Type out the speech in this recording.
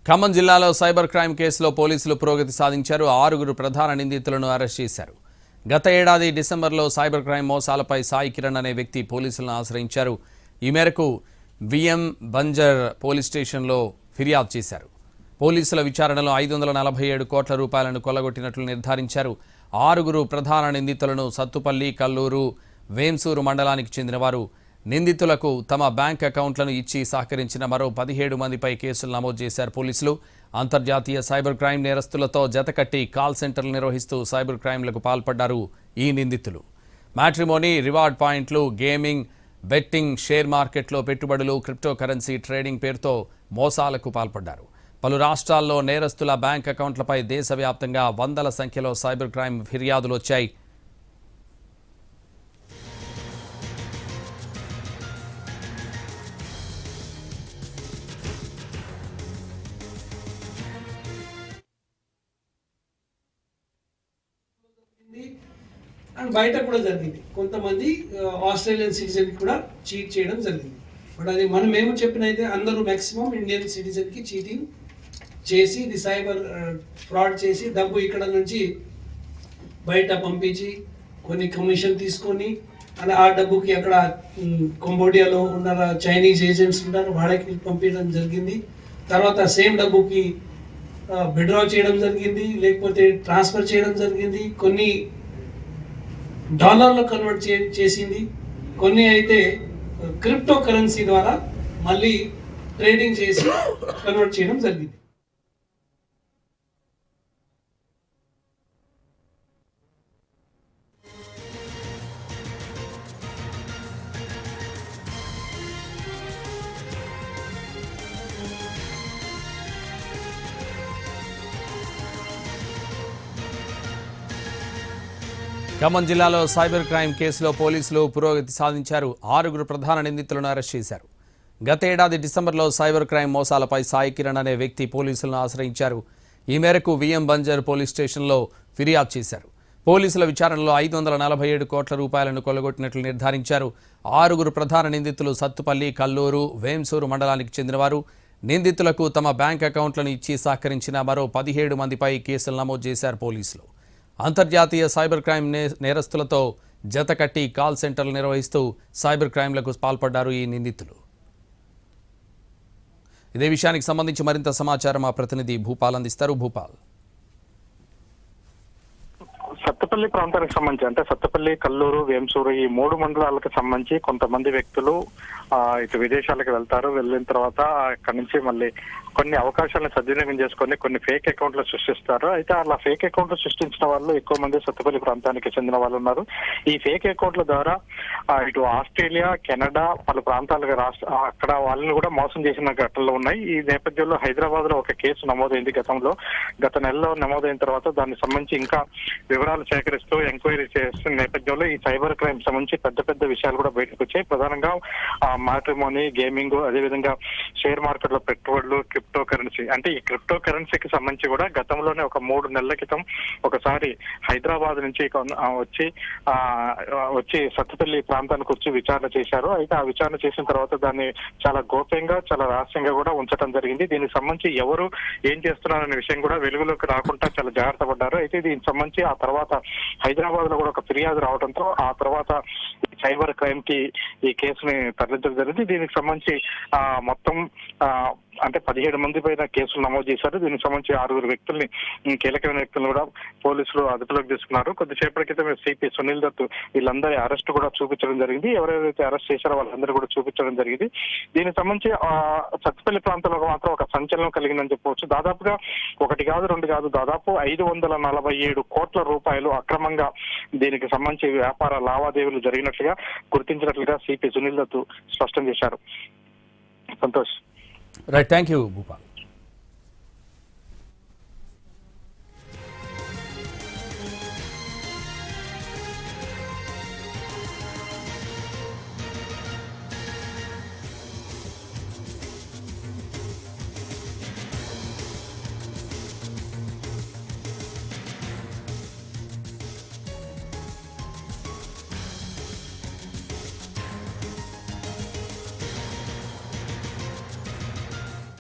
ఖమ్మం జిల్లాలో cyber crime కేసులో పోలీసులు పురోగతి సాధించారు. 6 ప్రధాన నిందితులను అరెస్ట్ చేశారు. గత ఏడాది డిసెంబర్లో సైబర్ క్రైమ్ మోసాలపై సాయి కిరణ్ అనే వ్యక్తి పోలీసులను ఆశ్రయించారు. ఈ మేరకు విఎం బంజర్ పోలీస్ స్టేషన్లో ఫిర్యాదు చేశారు. పోలీసుల విచారణలో 547 కోట్ల రూపాయలను కొల్లగొట్టినట్లు నిర్ధారించారు. 6 ప్రధాన నిందితులను సత్తుపల్లి, కల్లూరు, వేంసూరు మండలానికి చెందినవారు. నిందితులకు తమ బ్యాంక్ అకౌంట్లను ఇచ్చి సహకరించిన మరో 17 మందిపై కేసులు నమోదు చేశారు పోలీసులు. అంతర్జాతీయ సైబర్ క్రైమ్ నేరస్తులతో జతకట్టి కాల్ సెంటర్లు నిర్వహిస్తూ సైబర్ క్రైమ్లకు పాల్పడ్డారు ఈ నిందితులు. మ్యాట్రిమోనీ, రివార్డ్ పాయింట్లు, గేమింగ్, బెట్టింగ్, షేర్ మార్కెట్లో పెట్టుబడులు, క్రిప్టో కరెన్సీ ట్రేడింగ్ పేరుతో మోసాలకు పాల్పడ్డారు. పలు రాష్ట్రాల్లో నేరస్తుల బ్యాంక్ అకౌంట్లపై దేశవ్యాప్తంగా వందల సంఖ్యలో సైబర్ క్రైమ్ ఫిర్యాదులు వచ్చాయి. అండ్ బయట కూడా జరిగింది. కొంతమంది ఆస్ట్రేలియన్ సిటిజన్ కూడా చీట్ చేయడం జరిగింది. బట్ అది మనం ఏమో చెప్పినైతే అందరూ మ్యాక్సిమం ఇండియన్ సిటిజన్కి చీటింగ్ చేసి ఇది సైబర్ ఫ్రాడ్ చేసి డబ్బు ఇక్కడ నుంచి బయట పంపించి కొన్ని కమిషన్ తీసుకొని అలా ఆ డబ్బుకి అక్కడ కంబోడియాలో ఉన్న చైనీస్ ఏజెంట్స్ ఉంటారు వాళ్ళకి పంపించడం జరిగింది. తర్వాత సేమ్ డబ్బుకి విత్డ్రా చేయడం జరిగింది, లేకపోతే ట్రాన్స్ఫర్ చేయడం జరిగింది. కొన్ని డాలర్లో కన్వర్ట్ చేసింది, కొన్ని అయితే క్రిప్టో కరెన్సీ ద్వారా మళ్ళీ ట్రేడింగ్ చేసి కన్వర్ట్ చేయడం జరిగింది. ఖమ్మం జిల్లాలో సైబర్ క్రైమ్ కేసులో పోలీసులు పురోగతి సాధించారు. 6 ప్రధాన నిందితులను అరెస్ట్ చేశారు. గత ఏడాది డిసెంబర్లో సైబర్ క్రైమ్ మోసాలపై సాయి కిరణ్ అనే వ్యక్తి పోలీసులను ఆశ్రయించారు. ఈ మేరకు విఎం బంజర్ పోలీస్ స్టేషన్లో ఫిర్యాదు చేశారు. పోలీసుల విచారణలో 547 కోట్ల రూపాయలను కొల్లగొట్టినట్లు నిర్ధారించారు. 6 ప్రధాన నిందితులు సత్తుపల్లి, కల్లూరు, వేంసూరు మండలానికి చెందినవారు. నిందితులకు తమ బ్యాంక్ అకౌంట్లను ఇచ్చి సహకరించిన మరో 17 మందిపై కేసులు నమోదు చేశారు పోలీసులు. అంతర్జాతీయ సైబర్ క్రైమ్ నేరస్తులతో జతకట్టి కాల్ సెంటర్లు నిర్వహిస్తూ సైబర్ క్రైమ్లకు పాల్పడ్డారు ఈ నిందితులు. ఇదే విషయానికి సంబంధించి మరింత సమాచారం మా ప్రతినిధి భూపాల్ అందిస్తారు. భూపాల్, సత్తపల్లి ప్రాంతానికి సంబంధించి అంటే సత్తపల్లి, కల్లూరు, వేంసూరు ఈ 3 మండలాలకు సంబంధించి కొంతమంది వ్యక్తులు ఇటు విదేశాలకు వెళ్తారు. వెళ్ళిన తర్వాత అక్కడి నుంచి మళ్ళీ కొన్ని అవకాశాలను సద్వినియోగం చేసుకొని కొన్ని ఫేక్ అకౌంట్లు సృష్టిస్తారు. అయితే అలా ఫేక్ అకౌంట్లు సృష్టించిన వాళ్ళు ఎక్కువ మంది సత్తపల్లి ప్రాంతానికి చెందిన వాళ్ళు ఉన్నారు. ఈ ఫేక్ అకౌంట్ల ద్వారా ఇటు ఆస్ట్రేలియా, కెనడా పలు ప్రాంతాలకు అక్కడ వాళ్ళని కూడా మోసం చేసిన ఘటనలు ఉన్నాయి. ఈ నేపథ్యంలో హైదరాబాద్ లో ఒక కేసు నమోదైంది గత నెలలో నమోదైన తర్వాత దానికి సంబంధించి ఇంకా వివరాలు సేకరిస్తూ ఎంక్వైరీ చేస్తున్న నేపథ్యంలో ఈ సైబర్ క్రైమ్ సంబంధించి పెద్ద విషయాలు కూడా బయటకు వచ్చాయి. ప్రధానంగా మ్యాట్రిమోనీ, గేమింగ్, అదేవిధంగా షేర్ మార్కెట్ లో పెట్టుబడులు, క్రిప్టో కరెన్సీ. అంటే ఈ క్రిప్టో కరెన్సీకి సంబంధించి కూడా గతంలోనే ఒక 3 నెలల క్రితం ఒకసారి హైదరాబాద్ నుంచి వచ్చి సత్తుపల్లి ప్రాంతానికి వచ్చి విచారణ చేశారు. అయితే ఆ విచారణ చేసిన తర్వాత దాన్ని చాలా గోప్యంగా, చాలా రహస్యంగా కూడా ఉంచడం జరిగింది. దీనికి సంబంధించి ఎవరు ఏం చేస్తున్నారనే విషయం కూడా వెలుగులోకి రాకుండా చాలా జాగ్రత్త పడ్డారు. అయితే దీనికి సంబంధించి ఆ తర్వాత హైదరాబాద్ లో కూడా ఒక ఫిర్యాదు రావడంతో ఆ తర్వాత సైబర్ క్రైమ్ కి ఈ కేసుని తరలించడం జరిగింది. దీనికి సంబంధించి మొత్తం అంటే 17 మంది పైన కేసులు నమోదు చేశారు. దీనికి సంబంధించి 6 వ్యక్తుల్ని, కీలకమైన వ్యక్తులను కూడా పోలీసులు అదుపులోకి తీసుకున్నారు. కొద్దిసేపటి క్రితం సిపి సునీల్ దత్ వీళ్ళందరి అరెస్ట్ కూడా చూపించడం జరిగింది. ఎవరెవరైతే అరెస్ట్ చేశారో వాళ్ళందరూ కూడా చూపించడం జరిగింది. దీనికి సంబంధించి సత్తుపల్లి ప్రాంతంలో మాత్రం ఒక సంచలనం కలిగిందని చెప్పవచ్చు. దాదాపుగా 1 కాదు 2 కాదు, దాదాపు 547 కోట్ల రూపాయలు అక్రమంగా దీనికి సంబంధించి వ్యాపార లావాదేవీలు జరిగినట్లుగా గుర్తించినట్లుగా సిపి సునీల్ దత్ స్పష్టం చేశారు. Santosh. Right, thank you Bhupal.